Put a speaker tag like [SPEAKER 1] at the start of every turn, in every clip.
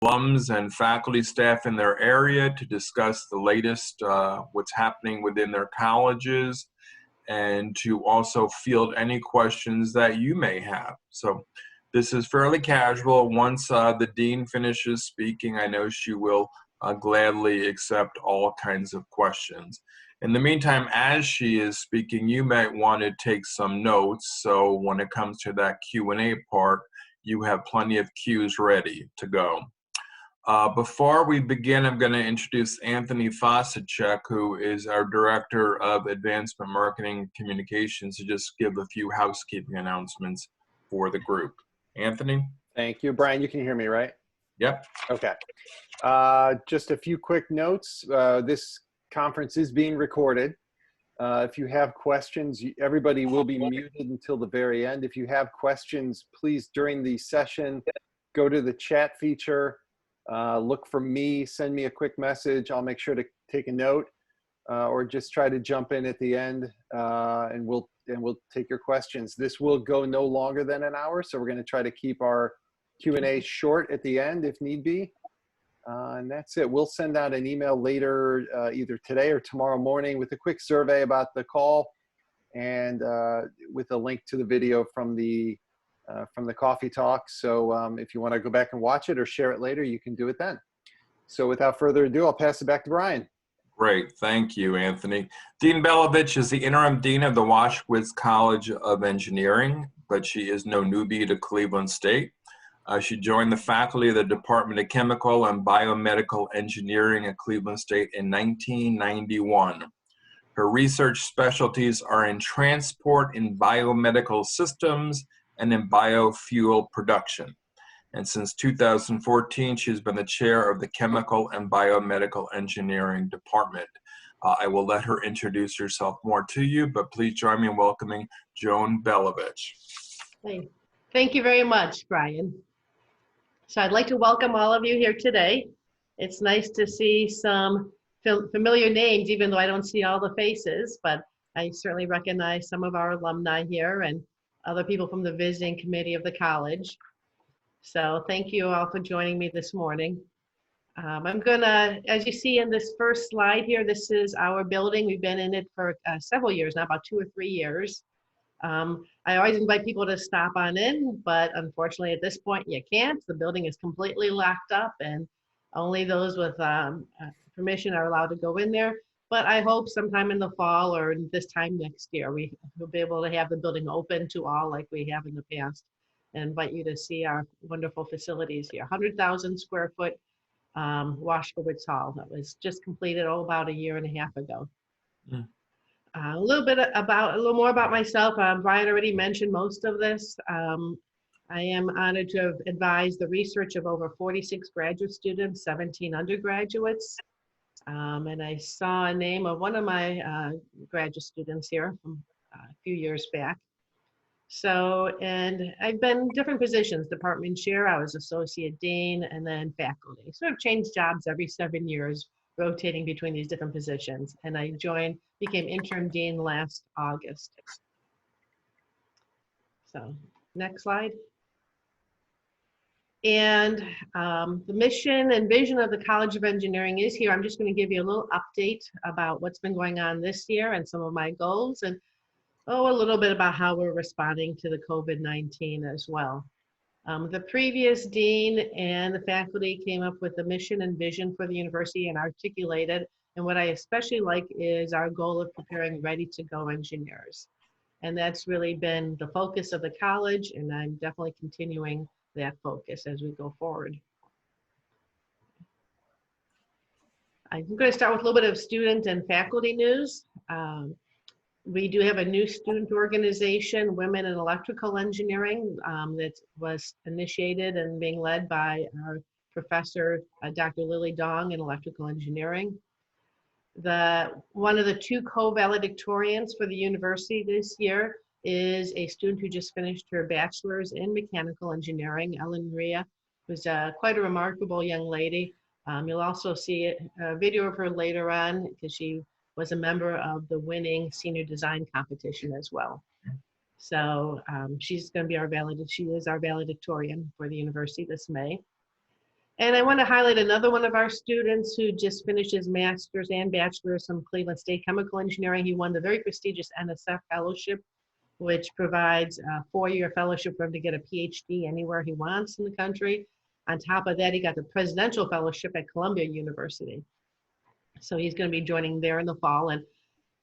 [SPEAKER 1] alums and faculty staff in their area to discuss the latest, what's happening within their colleges, and to also field any questions that you may have. So this is fairly casual. Once the dean finishes speaking, I know she will gladly accept all kinds of questions. In the meantime, as she is speaking, you might want to take some notes, so when it comes to that Q&A part, you have plenty of cues ready to go. Before we begin, I'm going to introduce Anthony Fosicek, who is our Director of Advancement Marketing Communications, to just give a few housekeeping announcements for the group. Anthony?
[SPEAKER 2] Thank you. Brian, you can hear me, right?
[SPEAKER 1] Yep.
[SPEAKER 2] Okay. Just a few quick notes. This conference is being recorded. If you have questions, everybody will be muted until the very end. If you have questions, please, during the session, go to the chat feature. Look for me, send me a quick message. I'll make sure to take a note, or just try to jump in at the end, and we'll take your questions. This will go no longer than an hour, so we're going to try to keep our Q&A short at the end if need be. And that's it. We'll send out an email later, either today or tomorrow morning, with a quick survey about the call, and with a link to the video from the coffee talk. So if you want to go back and watch it or share it later, you can do it then. So without further ado, I'll pass it back to Brian.
[SPEAKER 1] Great. Thank you, Anthony. Dean Belovich is the interim dean of the Washkewicz College of Engineering, but she is no newbie to Cleveland State. She joined the faculty of the Department of Chemical and Biomedical Engineering at Cleveland State in 1991. Her research specialties are in transport in biomedical systems and in biofuel production. And since 2014, she's been the chair of the Chemical and Biomedical Engineering Department. I will let her introduce herself more to you, but please join me in welcoming Joanne Belovich.
[SPEAKER 3] Thank you very much, Brian. So I'd like to welcome all of you here today. It's nice to see some familiar names, even though I don't see all the faces, but I certainly recognize some of our alumni here and other people from the visiting committee of the college. So thank you all for joining me this morning. I'm gonna, as you see in this first slide here, this is our building. We've been in it for several years now, about 2 or 3 years. I always invite people to stop on in, but unfortunately at this point you can't. The building is completely locked up and only those with permission are allowed to go in there. But I hope sometime in the fall or this time next year, we will be able to have the building open to all like we have in the past, and invite you to see our wonderful facilities here. 100,000 square foot Washkewicz Hall that was just completed about 1.5 years ago. Mm. A little more about myself. Brian already mentioned most of this. I am honored to have advised the research of over 46 graduate students, 17 undergraduates. And I saw a name of one of my graduate students here from a few years back. So, and I've been in different positions, department chair, I was associate dean, and then faculty. Sort of changed jobs every 7 years, rotating between these different positions. And I became interim dean last August. So, next slide. And the mission and vision of the College of Engineering is here. I'm just going to give you a little update about what's been going on this year and some of my goals, and a little bit about how we're responding to the COVID-19 as well. The previous dean and the faculty came up with the mission and vision for the university and articulated, and what I especially like is our goal of preparing ready-to-go engineers. And that's really been the focus of the college, and I'm definitely continuing that focus as we go forward. I'm going to start with a little bit of student and faculty news. We do have a new student organization, Women in Electrical Engineering, that was initiated and being led by our professor, Dr. Lily Dong in Electrical Engineering. One of the 2 co-valedictorians for the university this year is a student who just finished her bachelor's in mechanical engineering, Ellen Maria, who's quite a remarkable young lady. You'll also see a video of her later on because she was a member of the winning senior design competition as well. So she's going to be she is our valedictorian for the university this May. And I want to highlight another one of our students who just finished his master's and bachelor's from Cleveland State Chemical Engineering. He won the very prestigious NSF fellowship, which provides a 4-year fellowship for him to get a PhD anywhere he wants in the country. On top of that, he got the presidential fellowship at Columbia University. So he's going to be joining there in the fall. And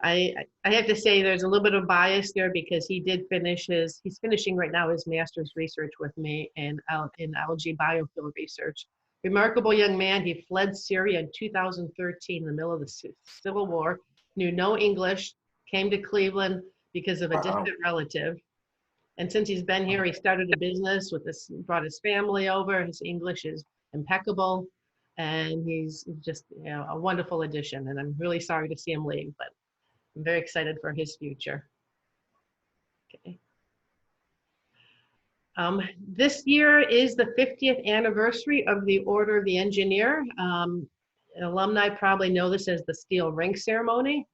[SPEAKER 3] I have to say there's a little bit of bias there because he did finish he's finishing right now his master's research with me in algae biofuel research. Remarkable young man. He fled Syria in 2013 in the middle of the Civil War, knew no English, came to Cleveland because of a distant relative. And since he's been here, he started a business brought his family over. His English is impeccable, and he's just a wonderful addition. And I'm really sorry to see him leave, but I'm very excited for his future. Okay. This year is the 50th anniversary of the Order of the Engineer. Alumni probably know this as the Steel Ring Ceremony.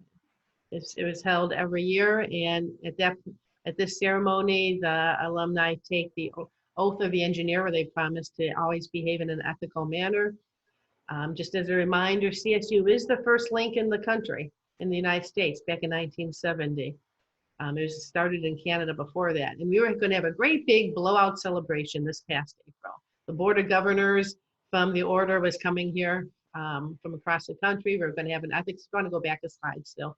[SPEAKER 3] It was held every year, and at this ceremony, the alumni take the oath of the engineer, where they promise to always behave in an ethical manner. Just as a reminder, CSU is the first link in the country, in the United States, back in 1970. It was started in Canada before that. And we were going to have a great big blowout celebration this past April. The Board of Governors from the Order was coming here from across the country. We were going to have an ethics, I'm going to go back a slide still.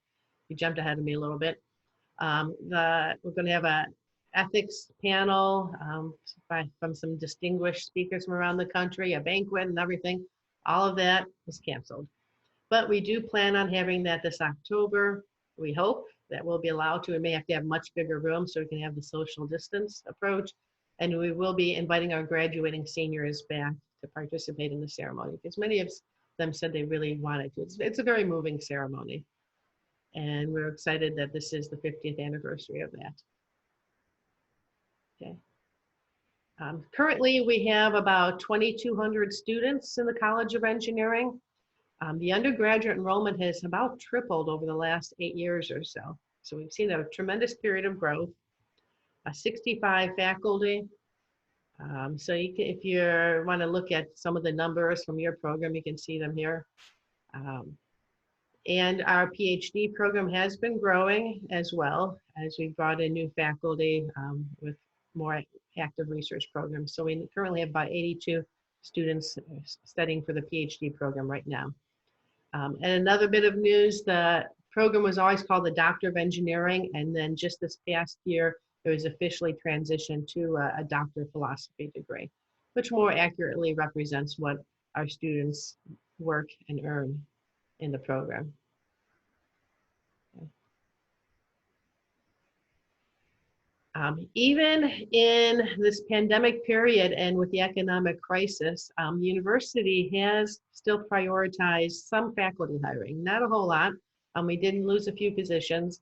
[SPEAKER 3] You jumped ahead of me a little bit. We're going to have an ethics panel from some distinguished speakers from around the country, a banquet and everything. All of that was canceled. But we do plan on having that this October. We hope that we'll be allowed to. We may have to have much bigger rooms so we can have the social distance approach. And we will be inviting our graduating seniors back to participate in the ceremony, because many of them said they really wanted to. It's a very moving ceremony. And we're excited that this is the 50th anniversary of that. Okay. Currently, we have about 2,200 students in the College of Engineering. The undergraduate enrollment has about tripled over the last 8 years or so. So we've seen a tremendous period of growth, 65 faculty. So if you want to look at some of the numbers from your program, you can see them here. And our PhD program has been growing as well, as we brought in new faculty with more active research programs. So we currently have about 82 students studying for the PhD program right now. And another bit of news, the program was always called the Doctor of Engineering, and then just this past year, it was officially transitioned to a Doctor of Philosophy degree, which more accurately represents what our students work and earn in the program. Even in this pandemic period and with the economic crisis, the university has still prioritized some faculty hiring, not a whole lot. We didn't lose a few positions,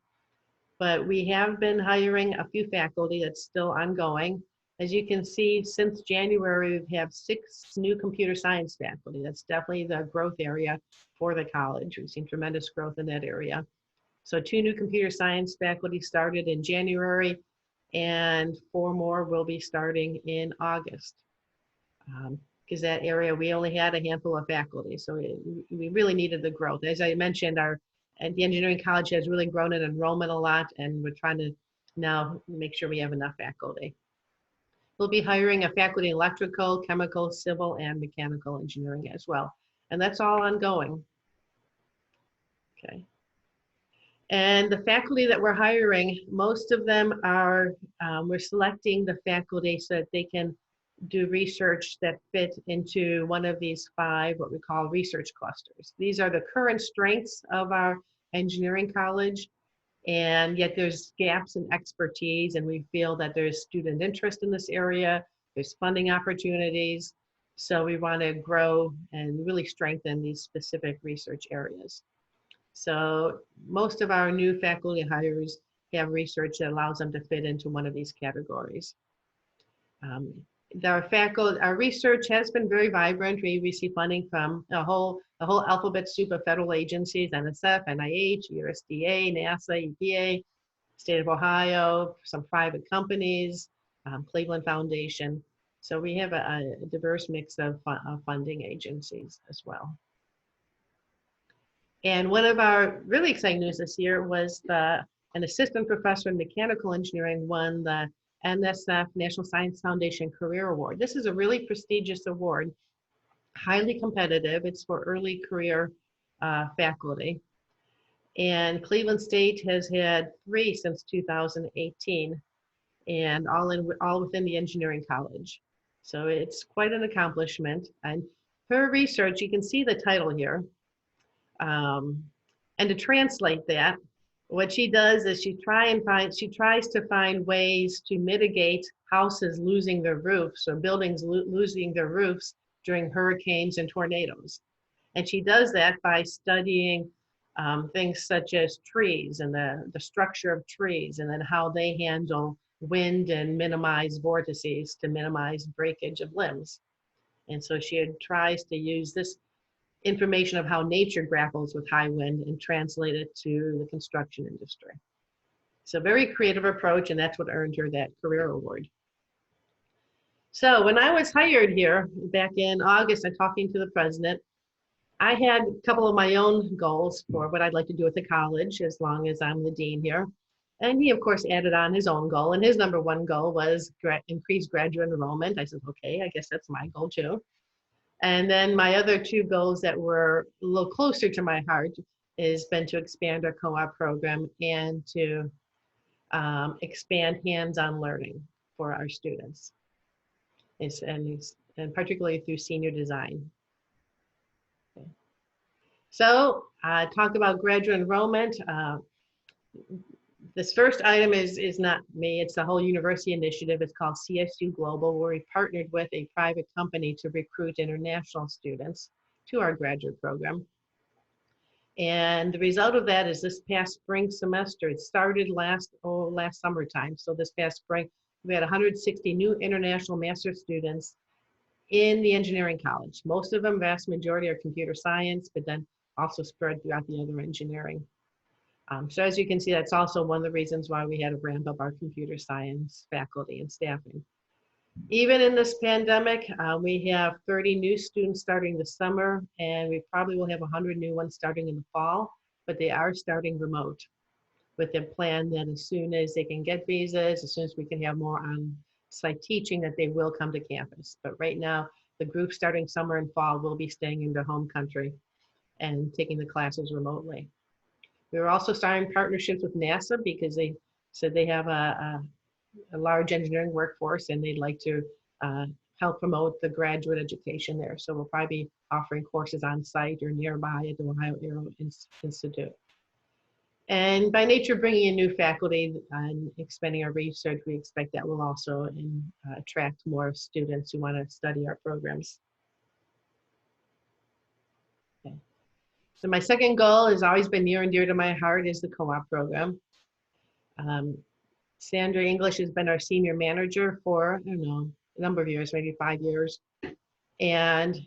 [SPEAKER 3] but we have been hiring a few faculty. That's still ongoing. As you can see, since January, we have 6 new computer science faculty. That's definitely the growth area for the college. We've seen tremendous growth in that area. So 2 new computer science faculty started in January, and 4 more will be starting in August. Because that area, we only had a handful of faculty, so we really needed the growth. As I mentioned, the engineering college has really grown in enrollment a lot, and we're trying to now make sure we have enough faculty. We'll be hiring a faculty in electrical, chemical, civil, and mechanical engineering as well. And that's all ongoing. Okay. And the faculty that we're hiring, most of them are, we're selecting the faculty so that they can do research that fit into one of these 5, what we call research clusters. These are the current strengths of our engineering college, and yet there's gaps in expertise, and we feel that there's student interest in this area, there's funding opportunities, so we want to grow and really strengthen these specific research areas. So most of our new faculty hires have research that allows them to fit into one of these categories. Our research has been very vibrant. We receive funding from a whole alphabet soup of federal agencies: NSF, NIH, USDA, NASA, EPA, State of Ohio, some private companies, Cleveland Foundation. So we have a diverse mix of funding agencies as well. And one of our really exciting news this year was an assistant professor in mechanical engineering won the NSF National Science Foundation Career Award. This is a really prestigious award, highly competitive. It's for early career faculty. And Cleveland State has had 3 since 2018, and all within the engineering college. So it's quite an accomplishment. And her research, you can see the title here. And to translate that, what she does is she tries to find ways to mitigate houses losing their roofs or buildings losing their roofs during hurricanes and tornadoes. And she does that by studying things such as trees and the structure of trees, and then how they handle wind and minimize vortices to minimize breakage of limbs. And so she tries to use this information of how nature grapples with high wind and translate it to the construction industry. So very creative approach, and that's what earned her that career award. So when I was hired here back in August and talking to the president, I had a couple of my own goals for what I'd like to do at the college as long as I'm the dean here. And he, of course, added on his own goal. And his number one goal was increase graduate enrollment. I said, okay, I guess that's my goal too. And then my other 2 goals that were a little closer to my heart has been to expand our co-op program and to expand hands-on learning for our students. And particularly through senior design. Okay. So talk about graduate enrollment. This first item is not me, it's the whole university initiative. It's called CSU Global, where we partnered with a private company to recruit international students to our graduate program. And the result of that is this past spring semester, it started last summertime. So this past spring, we had 160 new international master's students in the engineering college. Most of them, vast majority, are computer science, but then also spread throughout the other engineering. So as you can see, that's also one of the reasons why we had to ramp up our computer science faculty and staffing. Even in this pandemic, we have 30 new students starting this summer, and we probably will have 100 new ones starting in the fall, but they are starting remote with the plan that as soon as they can get visas, as soon as we can have more on-site teaching, that they will come to campus. But right now, the group starting summer and fall will be staying in their home country and taking the classes remotely. We were also starting partnerships with NASA because they said they have a large engineering workforce and they'd like to help promote the graduate education there. So we'll probably be offering courses on site or nearby at the Ohio Aero Institute. And by nature, bringing in new faculty and expanding our research, we expect that will also attract more students who want to study our programs. Okay. So my second goal has always been near and dear to my heart is the co-op program. Sandra English has been our senior manager for, I don't know, a number of years, maybe 5 years. And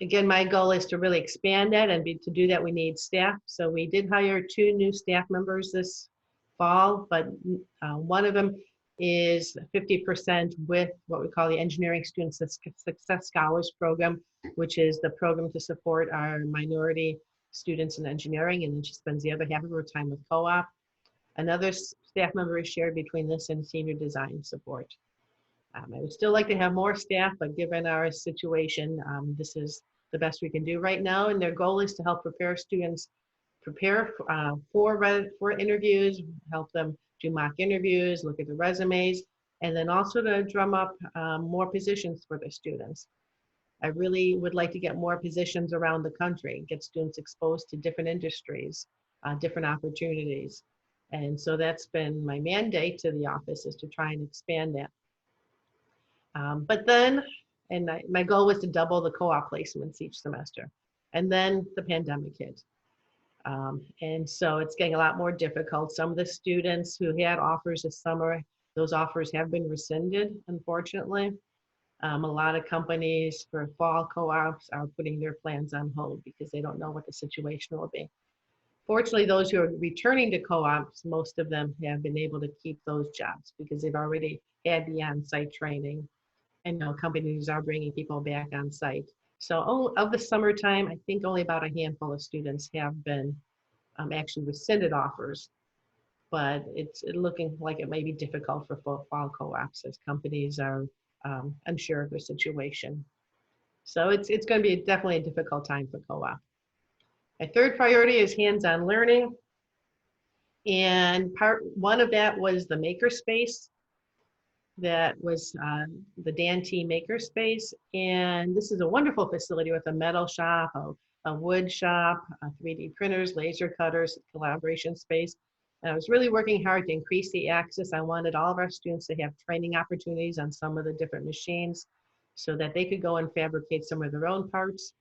[SPEAKER 3] again, my goal is to really expand that, and to do that, we need staff. So we did hire 2 new staff members this fall, but one of them is 50% with what we call the Engineering Student Success Scholars Program, which is the program to support our minority students in engineering, and then she spends the other half of her time with co-op. Another staff member is shared between this and senior design support. I would still like to have more staff, but given our situation, this is the best we can do right now. And their goal is to help prepare students for interviews, help them do mock interviews, look at the resumes, and then also to drum up more positions for the students. I really would like to get more positions around the country, get students exposed to different industries, different opportunities. And so that's been my mandate to the office, is to try and expand that. But then, my goal was to double the co-op placements each semester. And then the pandemic hit. And so it's getting a lot more difficult. Some of the students who had offers this summer, those offers have been rescinded, unfortunately. A lot of companies for fall co-ops are putting their plans on hold because they don't know what the situation will be. Fortunately, those who are returning to co-ops, most of them have been able to keep those jobs because they've already had the on-site training. And now companies are bringing people back on site. So of the summertime, I think only about a handful of students have been actually rescinded offers, but it's looking like it may be difficult for fall co-ops as companies are unsure of their situation. So it's going to be definitely a difficult time for co-op. My third priority is hands-on learning. And part one of that was the makerspace. That was the Dan T Makerspace. And this is a wonderful facility with a metal shop, a wood shop, 3D printers, laser cutters, collaboration space. And I was really working hard to increase the access. I wanted all of our students to have training opportunities on some of the different machines so that they could go and fabricate some of their own parts.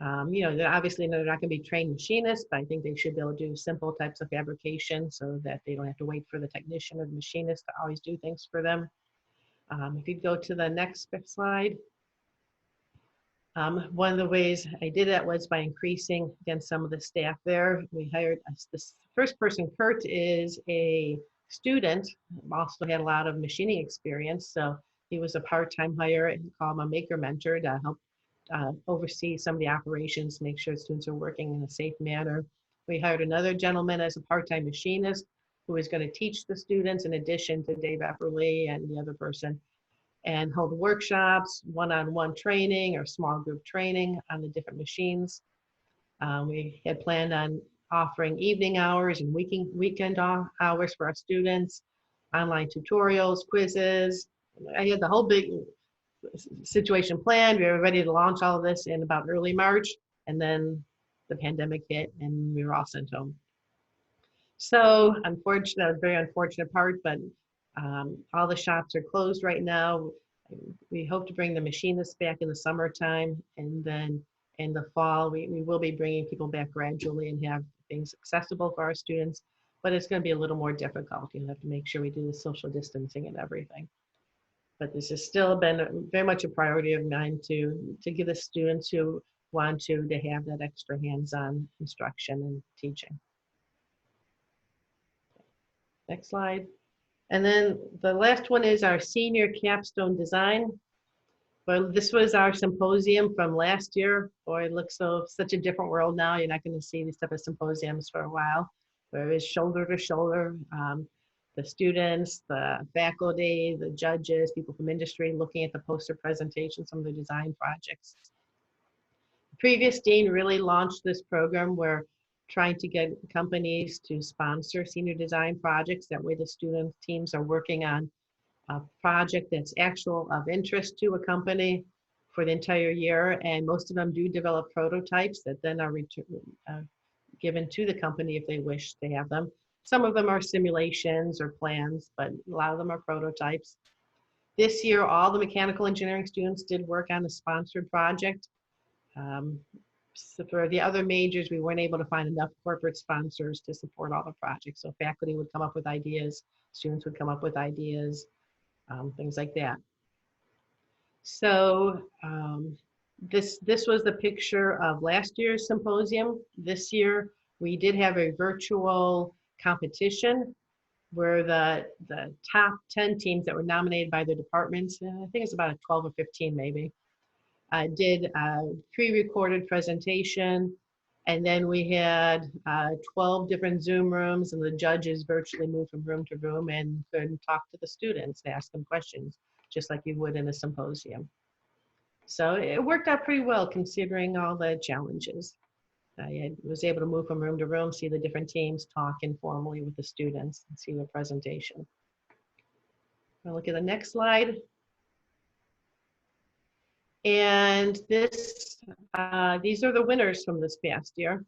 [SPEAKER 3] You know, obviously they're not going to be trained machinists, but I think they should be able to do simple types of fabrication so that they don't have to wait for the technician or the machinist to always do things for them. If you go to the next slide. One of the ways I did that was by increasing, again, some of the staff there. We hired, this first person, Kurt, is a student, also had a lot of machining experience. So he was a part-time hire and called him a maker mentor to help oversee some of the operations, make sure students are working in a safe manner. We hired another gentleman as a part-time machinist who is going to teach the students in addition to Dave Epperly and the other person, and hold workshops, one-on-one training or small group training on the different machines. We had planned on offering evening hours and weekend hours for our students, online tutorials, quizzes. I had the whole big situation planned. We were ready to launch all of this in about early March, and then the pandemic hit and we were all sent home. So unfortunately, that was a very unfortunate part, but all the shops are closed right now. We hope to bring the machinists back in the summertime, and then in the fall, we will be bringing people back gradually and have things accessible for our students, but it's going to be a little more difficult. You have to make sure we do the social distancing and everything. But this has still been very much a priority of mine to give the students who want to have that extra hands-on instruction and teaching. Next slide. And then the last one is our senior capstone design. Well, this was our symposium from last year. Boy, it looks such a different world now. You're not going to see these type of symposiums for a while. Where it is shoulder to shoulder. The students, the faculty, the judges, people from industry looking at the poster presentation, some of the design projects. The previous dean really launched this program where trying to get companies to sponsor senior design projects. That way the student teams are working on a project that's actual of interest to a company for the entire year. And most of them do develop prototypes that then are given to the company if they wish to have them. Some of them are simulations or plans, but a lot of them are prototypes. This year, all the mechanical engineering students did work on a sponsored project. So for the other majors, we weren't able to find enough corporate sponsors to support all the projects. So faculty would come up with ideas, students would come up with ideas, things like that. So this was the picture of last year's symposium. This year, we did have a virtual competition where the top 10 teams that were nominated by their departments, I think it's about 12 or 15 maybe, did a pre-recorded presentation. And then we had 12 different Zoom rooms, and the judges virtually moved from room to room and could talk to the students and ask them questions, just like you would in a symposium. So it worked out pretty well considering all the challenges. I was able to move from room to room, see the different teams, talk informally with the students, and see their presentation. I'll look at the next slide. And this, these are the winners from this past year.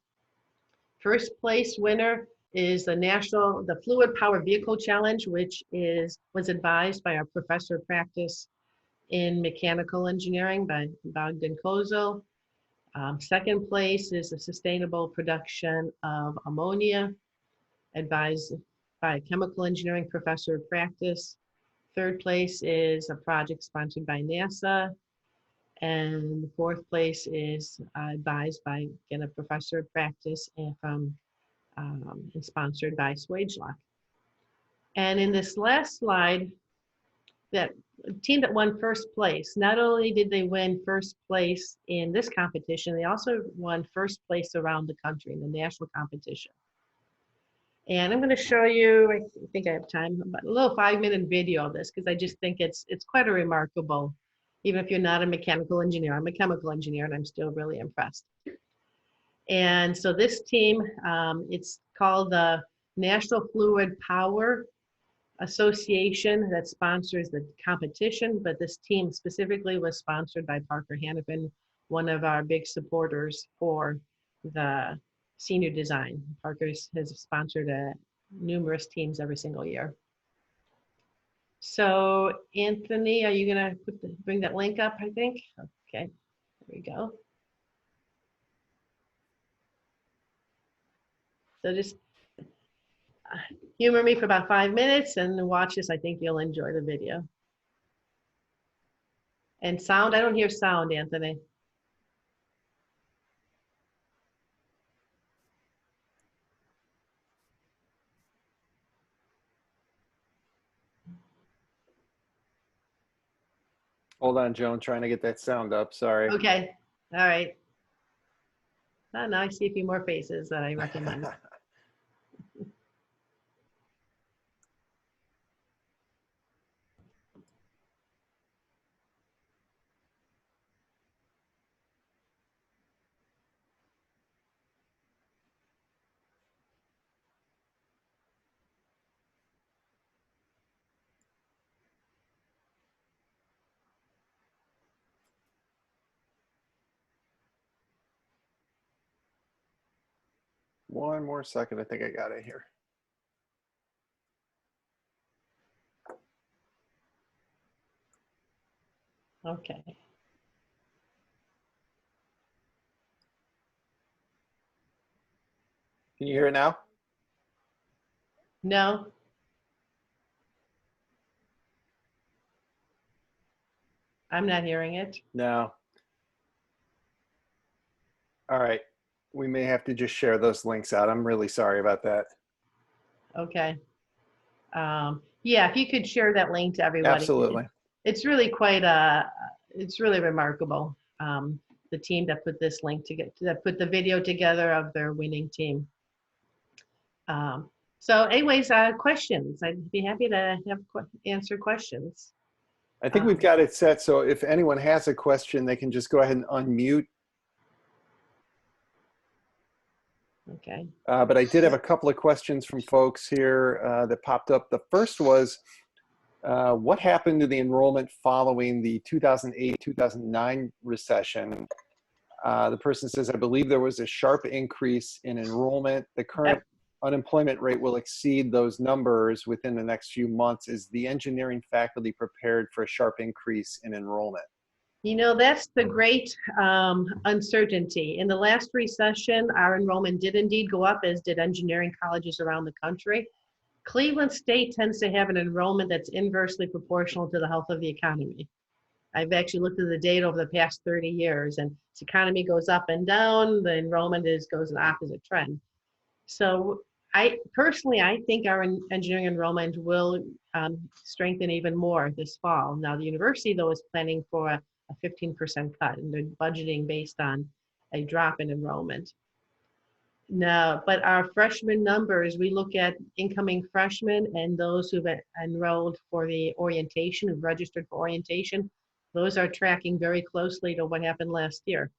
[SPEAKER 3] First place winner is the Fluid Power Vehicle Challenge, which was advised by our professor of practice in mechanical engineering by Bogdan Kozel. Second place is the sustainable production of ammonia, advised by a chemical engineering professor of practice. Third place is a project sponsored by NASA. And fourth place is advised by, again, a professor of practice from and sponsored by Swagelock. And in this last slide, that team that won first place, not only did they win first place in this competition, they also won first place around the country in the national competition. And I'm going to show you, I think I have time, but a little 5-minute video of this, because I just think it's quite a remarkable, even if you're not a mechanical engineer. I'm a chemical engineer, and I'm still really impressed. And so this team, it's called the National Fluid Power Association that sponsors the competition, but this team specifically was sponsored by Parker Hannifin, one of our big supporters for the senior design. Parker has sponsored numerous teams every single year. So Anthony, are you gonna bring that link up, I think? Okay, there we go. So just humor me for about 5 minutes and watch this. I think you'll enjoy the video. And sound, I don't hear sound, Anthony.
[SPEAKER 2] Hold on, Joan, trying to get that sound up, sorry.
[SPEAKER 3] Okay, all right. Oh, now I see a few more faces that I recognize.
[SPEAKER 2] One more second, I think I got it here.
[SPEAKER 3] Okay.
[SPEAKER 2] Can you hear it now?
[SPEAKER 3] No. I'm not hearing it.
[SPEAKER 2] No. All right. We may have to just share those links out. I'm really sorry about that.
[SPEAKER 3] Okay. Yeah, if you could share that link to everybody.
[SPEAKER 2] Absolutely.
[SPEAKER 3] It's really quite it's really remarkable. The team that put this link together, that put the video together of their winning team. So anyways, questions. I'd be happy to answer questions.
[SPEAKER 2] I think we've got it set, so if anyone has a question, they can just go ahead and unmute.
[SPEAKER 3] Okay.
[SPEAKER 2] But I did have a couple of questions from folks here that popped up. The first was, what happened to the enrollment following the 2008-2009 recession? The person says, I believe there was a sharp increase in enrollment. The current unemployment rate will exceed those numbers within the next few months. Is the engineering faculty prepared for a sharp increase in enrollment?
[SPEAKER 3] You know, that's the great uncertainty. In the last recession, our enrollment did indeed go up, as did engineering colleges around the country. Cleveland State tends to have an enrollment that's inversely proportional to the health of the economy. I've actually looked at the data over the past 30 years, and as the economy goes up and down, the enrollment goes in the opposite trend. So I think our engineering enrollment will strengthen even more this fall. Now, the university, though, is planning for a 15% cut, and they're budgeting based on a drop in enrollment. No, but our freshman numbers, we look at incoming freshmen and those who've enrolled for the orientation, who've registered for orientation, those are tracking very closely to what happened last year.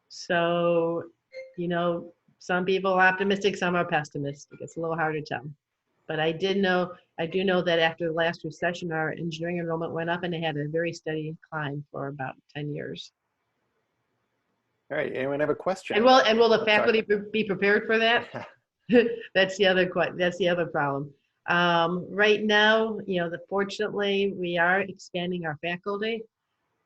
[SPEAKER 3] So, you know, some people are optimistic, some are pessimistic. It's a little hard to tell. But I do know that after the last recession, our engineering enrollment went up, and it had a very steady climb for about 10 years.
[SPEAKER 2] All right, anyone have a question?
[SPEAKER 3] And will the faculty be prepared for that? That's the other problem. Right now, you know, fortunately, we are expanding our faculty.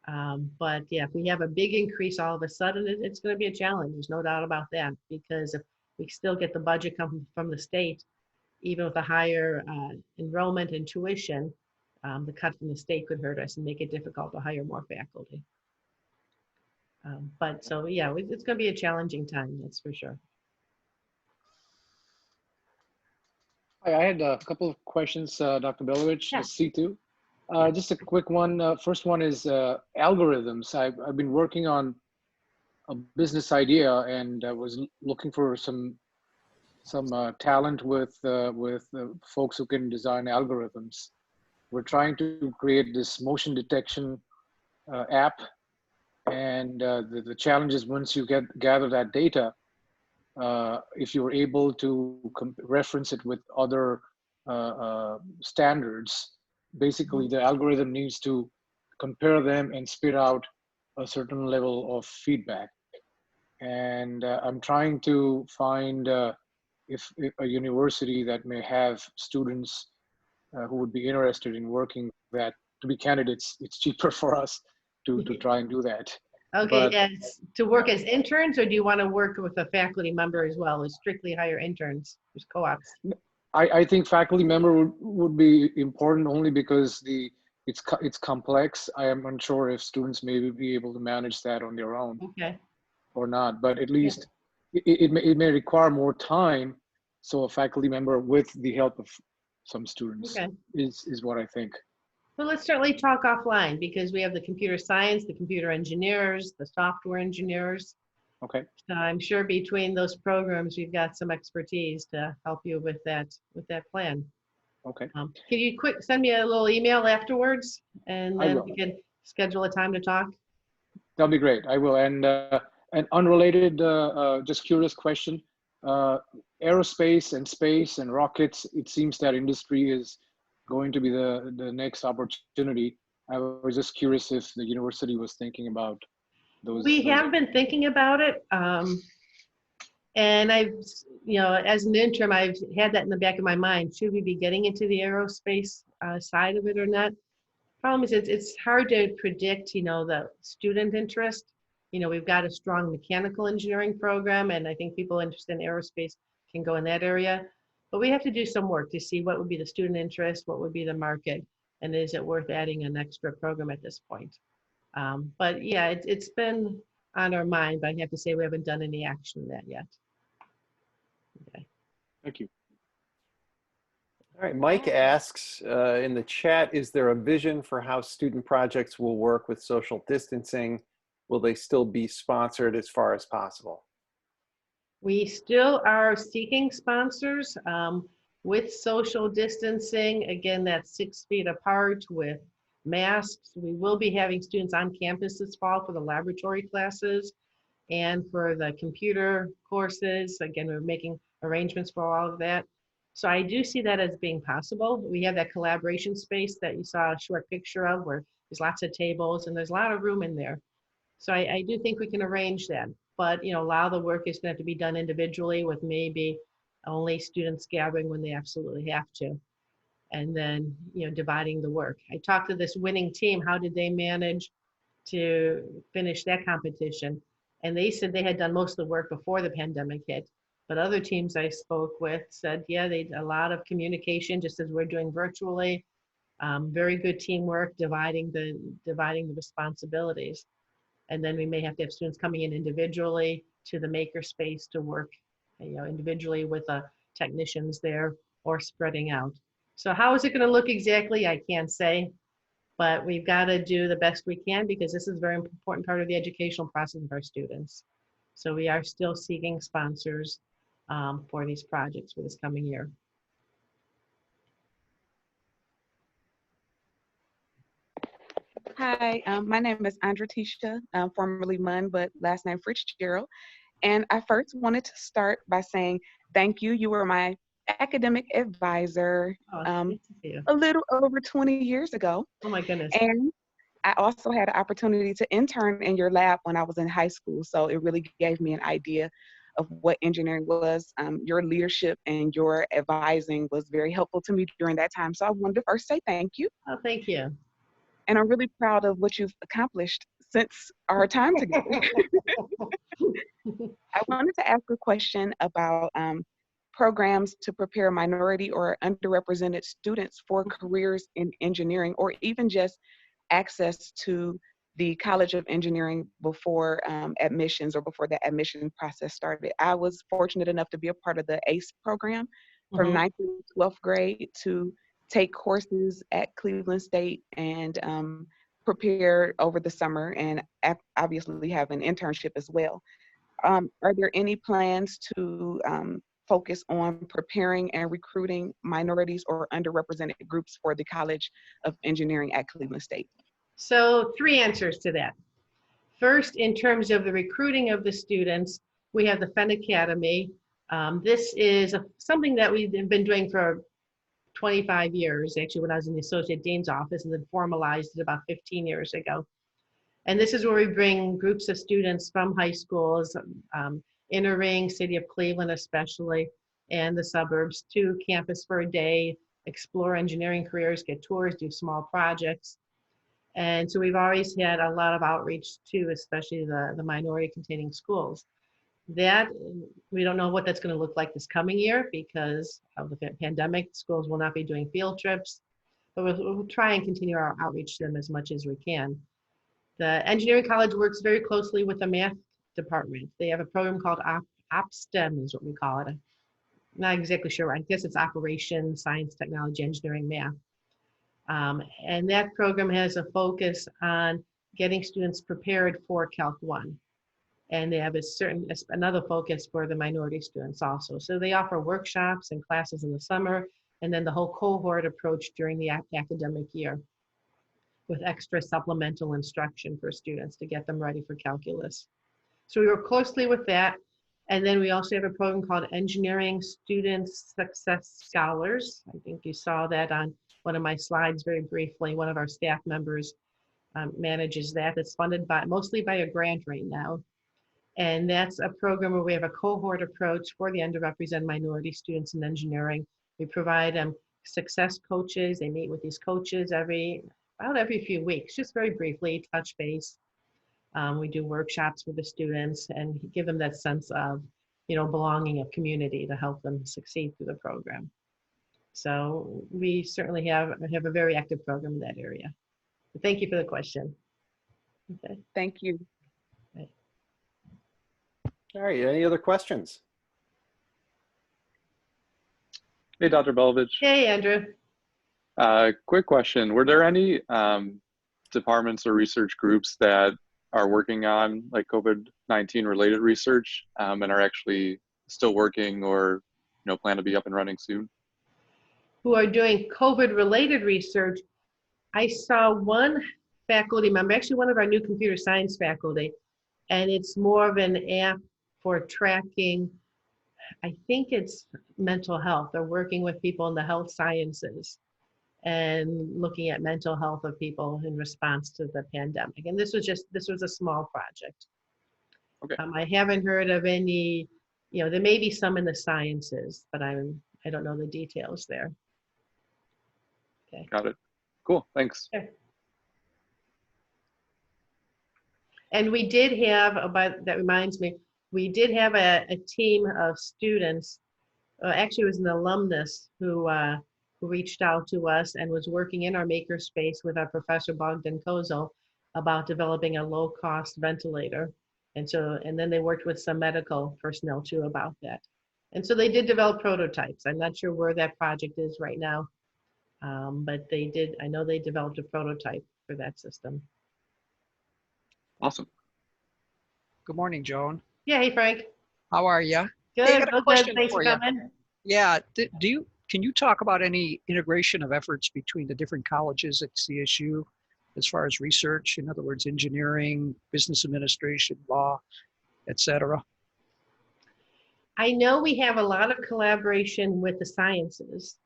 [SPEAKER 3] But yeah, if we have a big increase all of a sudden, it's going to be a challenge. There's no doubt about that, because if we still get the budget coming from the state, even with a higher enrollment and tuition, the cut from the state could hurt us and make it difficult to hire more faculty. But so yeah, it's going to be a challenging time, that's for sure.
[SPEAKER 4] Hi, I had a couple of questions, Dr. Belovich,
[SPEAKER 3] Yeah.
[SPEAKER 4] C2. Just a quick one. First one is algorithms. I've been working on a business idea and was looking for some talent with folks who can design algorithms. We're trying to create this motion detection app, and the challenge is once you gather that data, if you're able to reference it with other standards, basically the algorithm needs to compare them and spit out a certain level of feedback. And I'm trying to find if a university that may have students who would be interested in working that. To be candid, it's cheaper for us to try and do that.
[SPEAKER 3] Okay,
[SPEAKER 4] But
[SPEAKER 3] yes, to work as interns, or do you want to work with a faculty member as well, as strictly hire interns, as co-ops?
[SPEAKER 4] I think faculty member would be important only because it's complex. I am unsure if students may be able to manage that on their own
[SPEAKER 3] Okay,
[SPEAKER 4] or not, but at
[SPEAKER 3] yeah,
[SPEAKER 4] least it may require more time. So a faculty member with the help of some students
[SPEAKER 3] okay.
[SPEAKER 4] is what I think.
[SPEAKER 3] Well, let's certainly talk offline because we have the computer science, the computer engineers, the software engineers.
[SPEAKER 4] Okay.
[SPEAKER 3] So I'm sure between those programs, we've got some expertise to help you with that plan.
[SPEAKER 4] Okay.
[SPEAKER 3] Can you send me a little email afterwards, and
[SPEAKER 4] I
[SPEAKER 3] then
[SPEAKER 4] will.
[SPEAKER 3] we can schedule a time to talk?
[SPEAKER 4] That'll be great. I will. And an unrelated, just curious question. Aerospace and space and rockets, it seems that industry is going to be the next opportunity. I was just curious if the university was thinking about those.
[SPEAKER 3] We have been thinking about it. And I've, as an interim, I've had that in the back of my mind. Should we be getting into the aerospace side of it or not? Problem is, it's hard to predict, the student interest. We've got a strong mechanical engineering program, and I think people interested in aerospace can go in that area. But we have to do some work to see what would be the student interest, what would be the market, and is it worth adding an extra program at this point? But yeah, it's been on our mind, but I have to say we haven't done any action on that yet. Okay.
[SPEAKER 4] Thank you.
[SPEAKER 2] All right, Mike asks in the chat, is there a vision for how student projects will work with social distancing? Will they still be sponsored as far as possible?
[SPEAKER 3] We still are seeking sponsors with social distancing. Again, that's 6 feet apart with masks. We will be having students on campus this fall for the laboratory classes and for the computer courses. Again, we're making arrangements for all of that. So I do see that as being possible. We have that collaboration space that you saw a short picture of where there's lots of tables and there's a lot of room in there. So I do think we can arrange that. But a lot of the work is going to have to be done individually with maybe only students gathering when they absolutely have to. And then, dividing the work. I talked to this winning team. How did they manage to finish that competition? And they said they had done most of the work before the pandemic hit. But other teams I spoke with said, yeah, they did a lot of communication, just as we're doing virtually. Very good teamwork, dividing the responsibilities. And then we may have to have students coming in individually to the maker space to work, individually with technicians there or spreading out. So how is it going to look exactly? I can't say, but we've got to do the best we can because this is a very important part of the educational process of our students. So we are still seeking sponsors for these projects for this coming year.
[SPEAKER 5] Hi, my name is Andra Tisha, formerly Munn, but last name Fitzgerald. And I first wanted to start by saying thank you. You were my academic advisor
[SPEAKER 3] Nice to see you.
[SPEAKER 5] a little over 20 years ago.
[SPEAKER 3] Oh my goodness.
[SPEAKER 5] And I also had the opportunity to intern in your lab when I was in high school. So it really gave me an idea of what engineering was. Your leadership and your advising was very helpful to me during that time. So I wanted to first say thank you.
[SPEAKER 3] Oh, thank you.
[SPEAKER 5] And I'm really proud of what you've accomplished since our time together. I wanted to ask a question about programs to prepare minority or underrepresented students for careers in engineering, or even just access to the College of Engineering before admissions or before the admission process started. I was fortunate enough to be a part of the ACE program from 9th through 12th grade to take courses at Cleveland State and prepare over the summer, and obviously have an internship as well. Are there any plans to focus on preparing and recruiting minorities or underrepresented groups for the College of Engineering at Cleveland State?
[SPEAKER 3] So 3 answers to that. First, in terms of the recruiting of the students, we have the Fenn Academy. This is something that we've been doing for 25 years, actually, when I was in the Associate Dean's office, and then formalized it about 15 years ago. And this is where we bring groups of students from high schools, inner ring, city of Cleveland especially, and the suburbs to campus for a day, explore engineering careers, get tours, do small projects. And so we've always had a lot of outreach to, especially the minority containing schools. That, we don't know what that's going to look like this coming year because of the pandemic. Schools will not be doing field trips, but we'll try and continue our outreach to them as much as we can. The engineering college works very closely with the math department. They have a program called OpSTEM is what we call it. I'm not exactly sure. I guess it's Operation Science, Technology, Engineering, Math. And that program has a focus on getting students prepared for Calc 1. And they have another focus for the minority students also. So they offer workshops and classes in the summer, and then the whole cohort approach during the academic year with extra supplemental instruction for students to get them ready for calculus. So we work closely with that. And then we also have a program called Engineering Student Success Scholars. I think you saw that on one of my slides very briefly. One of our staff members manages that. It's funded mostly by a grant right now. And that's a program where we have a cohort approach for the underrepresented minority students in engineering. We provide them success coaches. They meet with these coaches about every few weeks, just very briefly, touch base. We do workshops with the students and give them that sense of, belonging, of community to help them succeed through the program. So we certainly have a very active program in that area. But thank you for the question. Okay.
[SPEAKER 5] Thank you.
[SPEAKER 2] All right, any other questions?
[SPEAKER 6] Hey, Dr. Belovich.
[SPEAKER 3] Hey, Andrew.
[SPEAKER 6] Quick question. Were there any departments or research groups that are working on like COVID-19 related research and are actually still working or plan to be up and running soon?
[SPEAKER 3] Who are doing COVID related research? I saw one faculty member, actually one of our new computer science faculty, and it's more of an app for tracking, I think it's mental health. They're working with people in the health sciences and looking at mental health of people in response to the pandemic. And this was a small project.
[SPEAKER 6] Okay.
[SPEAKER 3] I haven't heard of any, there may be some in the sciences, but I don't know the details there. Okay.
[SPEAKER 6] Got it. Cool, thanks.
[SPEAKER 3] Okay. And we did have, that reminds me, we did have a team of students, actually it was an alumnus who reached out to us and was working in our makerspace with our Professor Bogdan Kozel about developing a low-cost ventilator. And then they worked with some medical personnel too about that. And so they did develop prototypes. I'm not sure where that project is right now, but I know they developed a prototype for that system.
[SPEAKER 6] Awesome.
[SPEAKER 7] Good morning, Joan.
[SPEAKER 3] Yeah, hey Frank.
[SPEAKER 7] How are you?
[SPEAKER 3] Good,
[SPEAKER 7] Hey, I got a
[SPEAKER 3] good,
[SPEAKER 7] question
[SPEAKER 3] thanks for
[SPEAKER 7] for you.
[SPEAKER 3] coming.
[SPEAKER 7] Yeah, can you talk about any integration of efforts between the different colleges at CSU as far as research? In other words, engineering, business administration, law, etc.
[SPEAKER 3] I know we have a lot of collaboration with the sciences.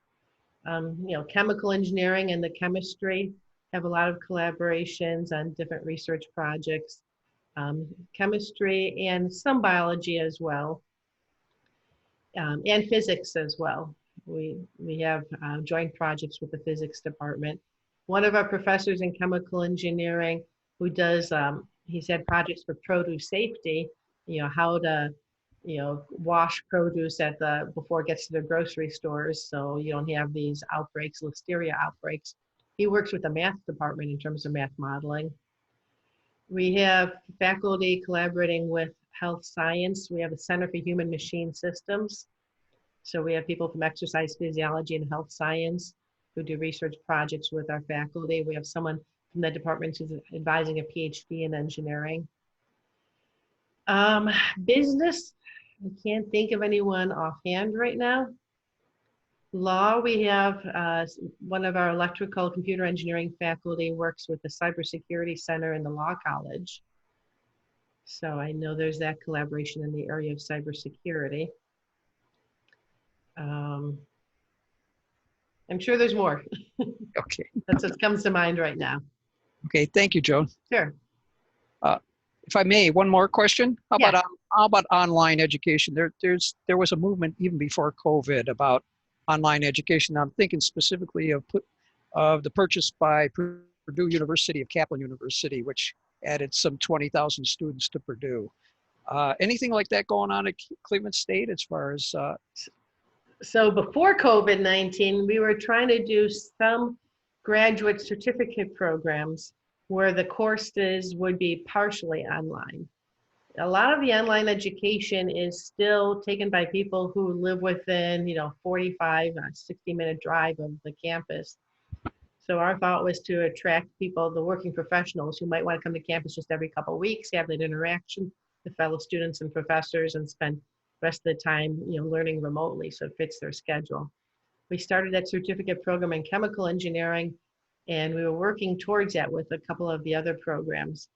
[SPEAKER 3] Chemical engineering and the chemistry have a lot of collaborations on different research projects. Chemistry and some biology as well, and physics as well. We have joint projects with the physics department. One of our professors in chemical engineering who does, he's had projects for produce safety, how to, wash produce before it gets to the grocery stores so you don't have these outbreaks, listeria outbreaks. He works with the math department in terms of math modeling. We have faculty collaborating with health science. We have a Center for Human Machine Systems So we have people from exercise physiology and health science who do research projects with our faculty. We have someone from the department who's advising a PhD in engineering. Business, I can't think of anyone offhand right now. Law, we have one of our electrical computer engineering faculty works with the cybersecurity center in the law college. So I know there's that collaboration in the area of cybersecurity. I'm sure there's more.
[SPEAKER 7] Okay.
[SPEAKER 3] That's what comes to mind right now.
[SPEAKER 7] Okay. Thank you, Joan.
[SPEAKER 3] Sure.
[SPEAKER 7] If I may, one more question. How
[SPEAKER 3] Yeah.
[SPEAKER 7] about online education? There was a movement even before COVID about online education. I'm thinking specifically of the purchase by Purdue University of Kaplan University, which added some 20,000 students to Purdue. Anything like that going on at Cleveland State as far as?
[SPEAKER 3] So before COVID-19, we were trying to do some graduate certificate programs where the courses would be partially online. A lot of the online education is still taken by people who live within, 45, 60-minute drive of the campus. So our thought was to attract people, the working professionals who might want to come to campus just every couple of weeks, have that interaction with fellow students and professors, and spend the rest of the time, learning remotely, so it fits their schedule. We started that certificate program in chemical engineering, and we were working towards that with a couple of the other programs.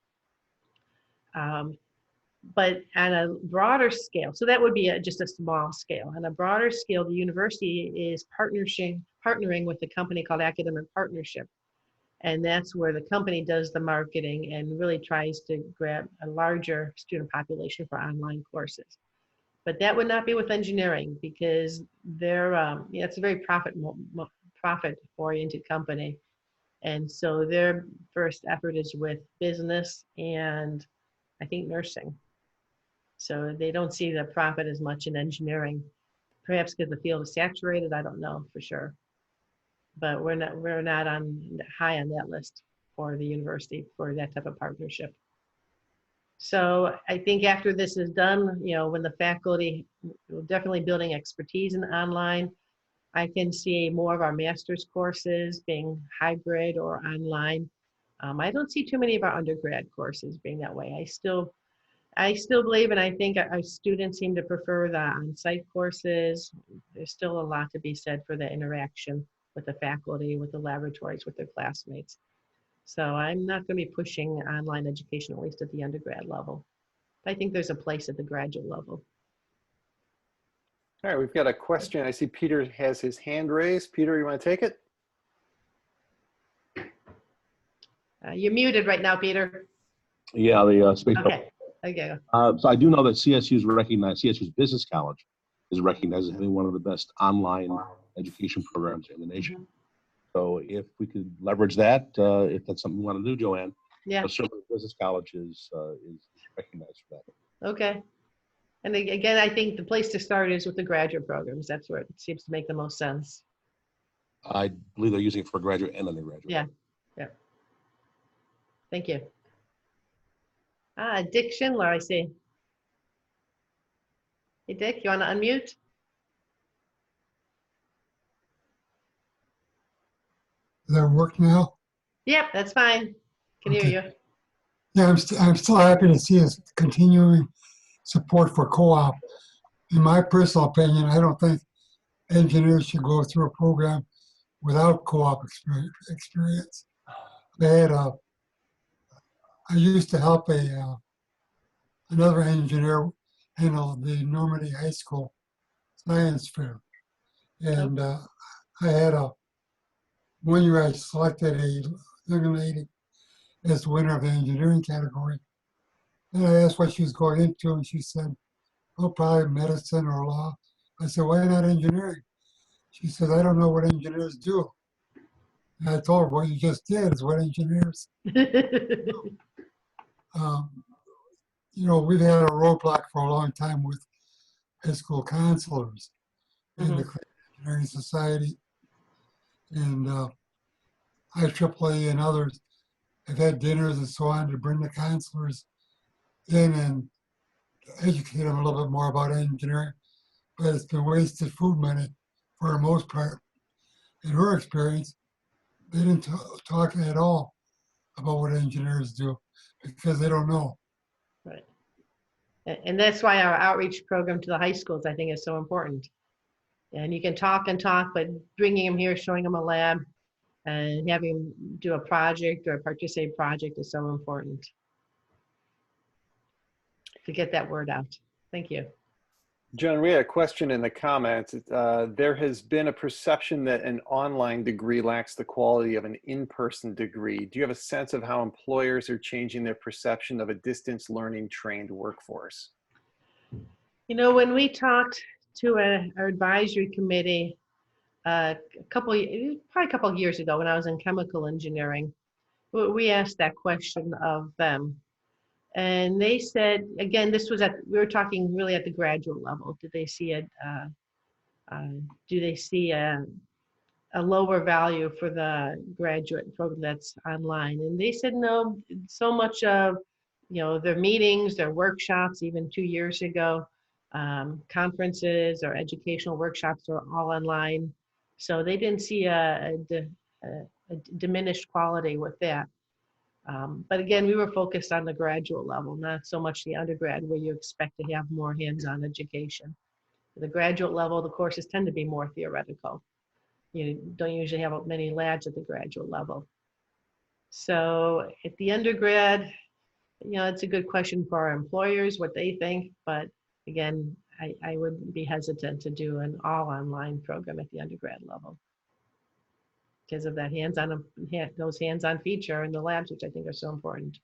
[SPEAKER 3] But on a broader scale, so that would be just a small scale. On a broader scale, the university is partnering with a company called Academic Partnership. And that's where the company does the marketing and really tries to grab a larger student population for online courses. But that would not be with engineering, because it's a very profit-oriented company. And so their first effort is with business and I think nursing. So they don't see the profit as much in engineering, perhaps because the field is saturated. I don't know for sure, but we're not high on that list for the university for that type of partnership. So I think after this is done, when the faculty will definitely building expertise in online, I can see more of our master's courses being hybrid or online. I don't see too many of our undergrad courses being that way. I still believe, and I think our students seem to prefer the on-site courses. There's still a lot to be said for the interaction with the faculty, with the laboratories, with their classmates. So I'm not going to be pushing online education, at least at the undergrad level. I think there's a place at the graduate level.
[SPEAKER 2] All right, we've got a question. I see Peter has his hand raised. Peter, you want to take it?
[SPEAKER 3] You're muted right now, Peter.
[SPEAKER 8] Yeah, the space.
[SPEAKER 3] Okay. Okay.
[SPEAKER 8] So I do know that CSU's Business College is recognized as having one of the best online education programs in the nation.
[SPEAKER 3] Mm-hmm.
[SPEAKER 8] So if we could leverage that, if that's something you want to do, Joanne,
[SPEAKER 3] Yeah.
[SPEAKER 8] certainly Business College is recognized for that.
[SPEAKER 3] Okay. And again, I think the place to start is with the graduate programs. That's where it seems to make the most sense.
[SPEAKER 8] I believe they're using it for graduate and undergraduate.
[SPEAKER 3] Yeah. Yeah. Thank you. Dick Schindler, I see. Hey, Dick, you want to unmute?
[SPEAKER 9] Does that work now?
[SPEAKER 3] Yep, that's fine. Can hear you.
[SPEAKER 9] Yeah, I'm still happy to see us continuing support for co-op. In my personal opinion, I don't think engineers should go through a program without co-op experience. I used to help another engineer handle the Normandy High School science fair. And I had one year I selected a young lady as the winner of the engineering category. And I asked what she was going into, and she said, oh, probably medicine or law. I said, why not engineering? She said, I don't know what engineers do. And I told her, what you just did is what engineers. We've had a roadblock for a long time with high school counselors in the Engineering Society. And IEEE and others have had dinners and so on to bring the counselors in and educate them a little bit more about engineering. but it's been wasted food money for the most part. In her experience, they didn't talk at all about what engineers do because they don't know.
[SPEAKER 3] Right. And that's why our outreach program to the high schools, I think, is so important. And you can talk and talk, but bringing them here, showing them a lab, and having them do a project or a participate project is so important to get that word out. Thank you.
[SPEAKER 2] John, we had a question in the comments. There has been a perception that an online degree lacks the quality of an in-person degree. Do you have a sense of how employers are changing their perception of a distance learning trained workforce?
[SPEAKER 3] You know, when we talked to our advisory committee probably a couple of years ago when I was in chemical engineering, we asked that question of them. And they said, again, we were talking really at the graduate level. Do they see a lower value for the graduate program that's online? And they said, no, so much of, their meetings, their workshops, even 2 years ago, conferences or educational workshops are all online. So they didn't see a diminished quality with that. But again, we were focused on the graduate level, not so much the undergrad where you expect to have more hands-on education. The graduate level, the courses tend to be more theoretical. You don't usually have many labs at the graduate level. So at the undergrad, it's a good question for our employers, what they think. But again, I would be hesitant to do an all online program at the undergrad level because of that those hands-on feature in the labs, which I think are so important.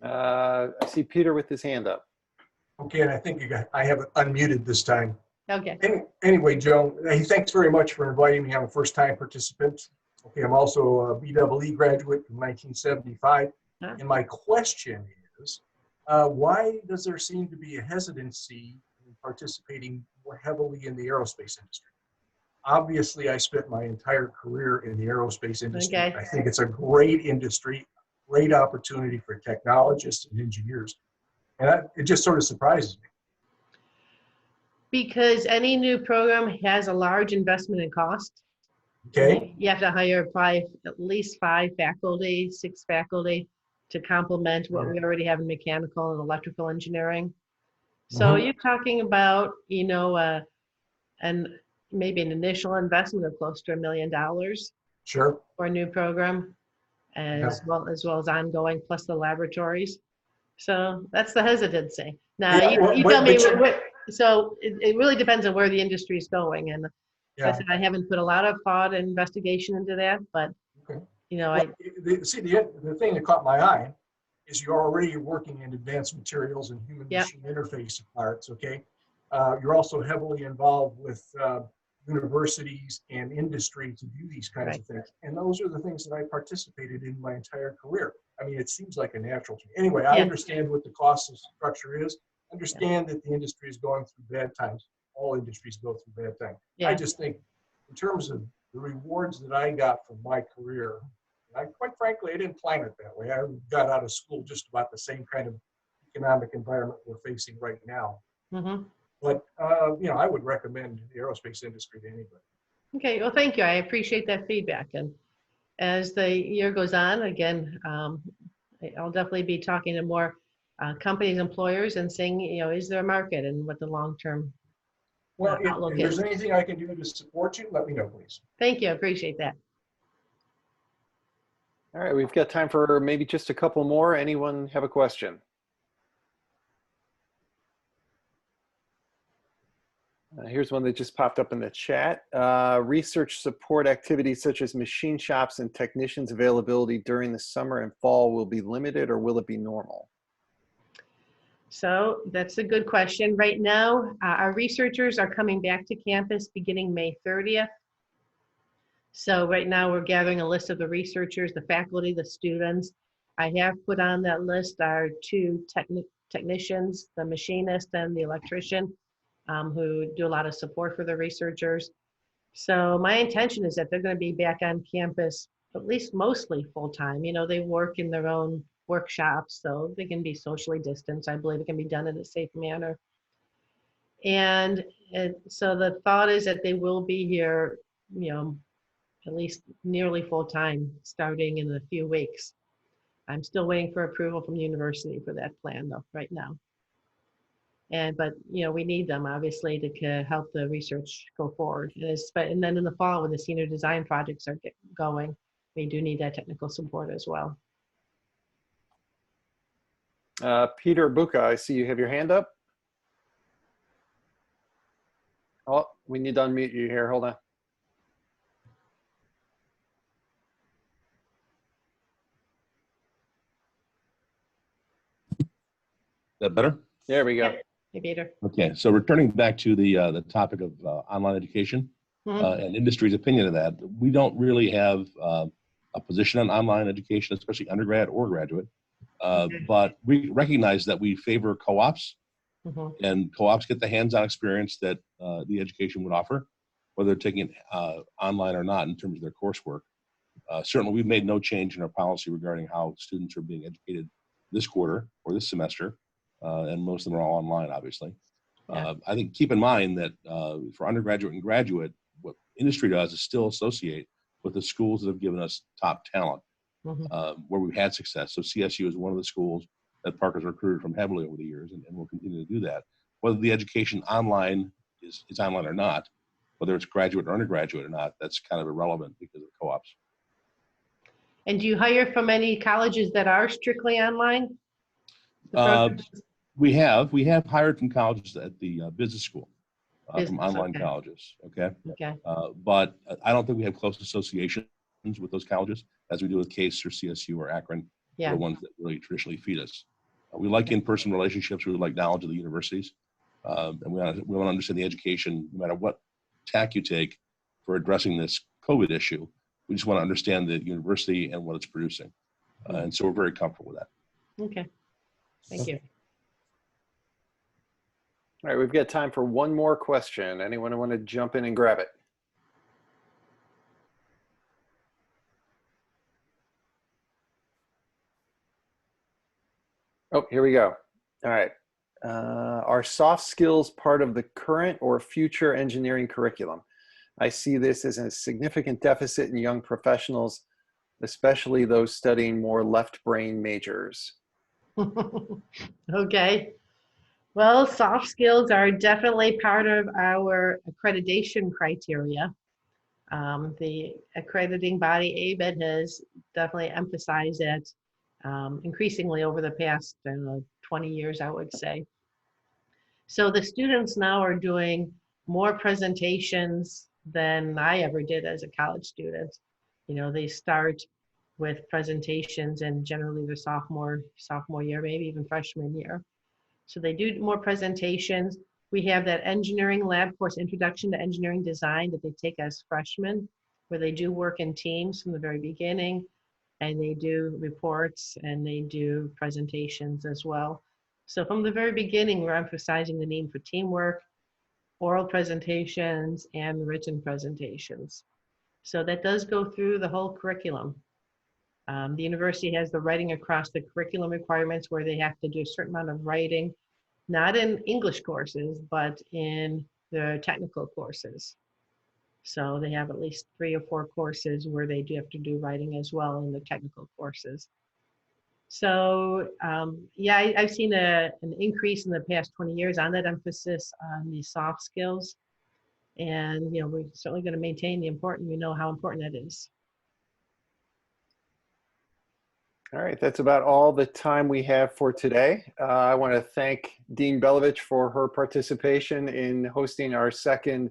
[SPEAKER 2] I see Peter with his hand up.
[SPEAKER 10] Okay, and I think I have it unmuted this time.
[SPEAKER 3] Okay.
[SPEAKER 10] Anyway, Joan, hey, thanks very much for inviting me. I'm a first-time participant. Okay, I'm also a BEE graduate from 1975. Huh? And my question is, why does there seem to be a hesitancy in participating more heavily in the aerospace industry? Obviously, I spent my entire career in the aerospace industry. Okay. I think it's a great industry, great opportunity for technologists and engineers. And it just sort of surprises me.
[SPEAKER 3] Because any new program has a large investment in cost.
[SPEAKER 10] Okay.
[SPEAKER 3] You have to hire probably at least 5 faculty, 6 faculty to complement what we already have in mechanical and electrical engineering. So you're talking about, maybe an initial investment of close to $1 million.
[SPEAKER 10] Sure.
[SPEAKER 3] For a new program, as well as ongoing, plus the laboratories. So that's the hesitancy. Now you tell me so it really depends on where the industry is going. And I said, I haven't put a lot of thought and investigation into that, but
[SPEAKER 10] the thing that caught my eye is you're already working in advanced materials and human machine interface parts. Okay. You're also heavily involved with universities and industry to do these kinds of things. And those are the things that I participated in my entire career. I mean, it seems like a natural thing. Anyway, I understand what the cost structure is. Understand that the industry is going through bad times. All industries go through bad times. I just think in terms of the rewards that I got from my career, quite frankly, I didn't plan it that way. I got out of school just about the same kind of economic environment we're facing right now. But, I would recommend the aerospace industry to anybody.
[SPEAKER 3] Okay, well, thank you. I appreciate that feedback. And as the year goes on, again, I'll definitely be talking to more companies, employers, and seeing, is there a market and what the long-term outlook
[SPEAKER 10] if there's anything I can do to support you, let me know, please.
[SPEAKER 3] Thank you. I appreciate that.
[SPEAKER 2] All right, we've got time for maybe just a couple more. Anyone have a question? Here's one that just popped up in the chat. Research support activities such as machine shops and technicians availability during the summer and fall will be limited, or will it be normal?
[SPEAKER 3] So that's a good question. Right now, our researchers are coming back to campus beginning May 30th. So right now we're gathering a list of the researchers, the faculty, the students. I have put on that list our 2 technicians, the machinist and the electrician, who do a lot of support for the researchers. So my intention is that they're going to be back on campus, at least mostly full-time. They work in their own workshops, so they can be socially distanced. I believe it can be done in a safe manner. And so the thought is that they will be here, at least nearly full time, starting in a few weeks. I'm still waiting for approval from the university for that plan though, right now. But we need them obviously to help the research go forward. And then in the fall, when the senior design projects are going, we do need that technical support as well.
[SPEAKER 2] Peter Buka, I see you have your hand up. Oh, we need to unmute you here. Hold on.
[SPEAKER 8] Is that better?
[SPEAKER 2] There we go.
[SPEAKER 3] Yeah. Hey, Peter.
[SPEAKER 8] Okay, so returning back to the topic of online education and industry's opinion of that, we don't really have a position on online education, especially undergrad or graduate, but we recognize that we favor co-ops, and co-ops get the hands-on experience that the education would offer, whether they're taking it online or not in terms of their coursework. Certainly, we've made no change in our policy regarding how students are being educated this quarter or this semester. And most of them are all online, obviously.
[SPEAKER 3] Yeah.
[SPEAKER 8] I think keep in mind that for undergraduate and graduate, what industry does is still associate with the schools that have given us top talent, where we've had success. So CSU is one of the schools that Parker's recruited from heavily over the years, and will continue to do that. Whether the education online is online or not, whether it's graduate or undergraduate or not, that's kind of irrelevant because of co-ops.
[SPEAKER 3] And do you hire from any colleges that are strictly online?
[SPEAKER 8] We have hired from colleges at the business school, from online
[SPEAKER 3] okay.
[SPEAKER 8] colleges. Okay.
[SPEAKER 3] Okay.
[SPEAKER 8] But I don't think we have close associations with those colleges as we do with Case or CSU or Akron,
[SPEAKER 3] Yeah.
[SPEAKER 8] the ones that really traditionally feed us. We like in-person relationships. We like knowledge of the universities, and we want to understand the education, no matter what tack you take for addressing this COVID issue. We just want to understand the university and what it's producing, and so we're very comfortable with that.
[SPEAKER 3] Okay. Thank you.
[SPEAKER 2] All right, we've got time for one more question. Anyone want to jump in and grab it? Oh, here we go. All right. Are soft skills part of the current or future engineering curriculum? I see this as a significant deficit in young professionals, especially those studying more left brain majors.
[SPEAKER 3] Okay. Well, soft skills are definitely part of our accreditation criteria. The accrediting body, ABET, has definitely emphasized that increasingly over the past 20 years, I would say. So the students now are doing more presentations than I ever did as a college student. They start with presentations and generally the sophomore year, maybe even freshman year. So they do more presentations. We have that engineering lab course, Introduction to Engineering Design, that they take as freshmen, where they do work in teams from the very beginning, and they do reports and they do presentations as well. So from the very beginning, we're emphasizing the need for teamwork, oral presentations, and written presentations. So that does go through the whole curriculum. The university has the writing across the curriculum requirements where they have to do a certain amount of writing, not in English courses, but in the technical courses. So they have at least 3 or 4 courses where they do have to do writing as well in the technical courses. So yeah, I've seen an increase in the past 20 years on that emphasis on the soft skills. And we're certainly going to maintain we know how important that is.
[SPEAKER 2] All right, that's about all the time we have for today. I want to thank Dean Belovich for her participation in hosting our second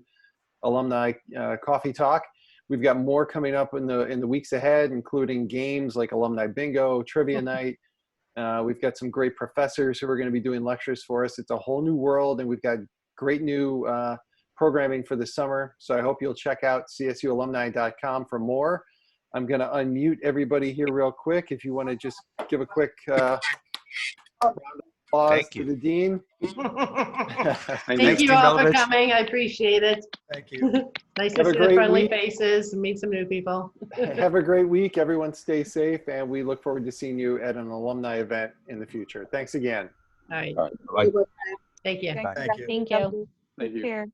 [SPEAKER 2] alumni coffee talk. We've got more coming up in the weeks ahead, including games like alumni bingo, trivia night. We've got some great professors who are going to be doing lectures for us. It's a whole new world, and we've got great new programming for the summer. So I hope you'll check out csualumni.com for more. I'm going to unmute everybody here real quick. If you want to just give a quick round of applause to the dean.
[SPEAKER 3] Thank you all for coming. I appreciate it.
[SPEAKER 10] Thank you.
[SPEAKER 3] Nice to see the friendly faces and meet some new people.
[SPEAKER 2] Have a great week. Everyone stay safe, and we look forward to seeing you at an alumni event in the future. Thanks again.
[SPEAKER 3] All right.
[SPEAKER 8] All right. Bye.
[SPEAKER 3] Thank you.
[SPEAKER 10] Thank you.
[SPEAKER 11] Thank you.
[SPEAKER 6] Thank
[SPEAKER 5] Take
[SPEAKER 6] you.
[SPEAKER 5] care.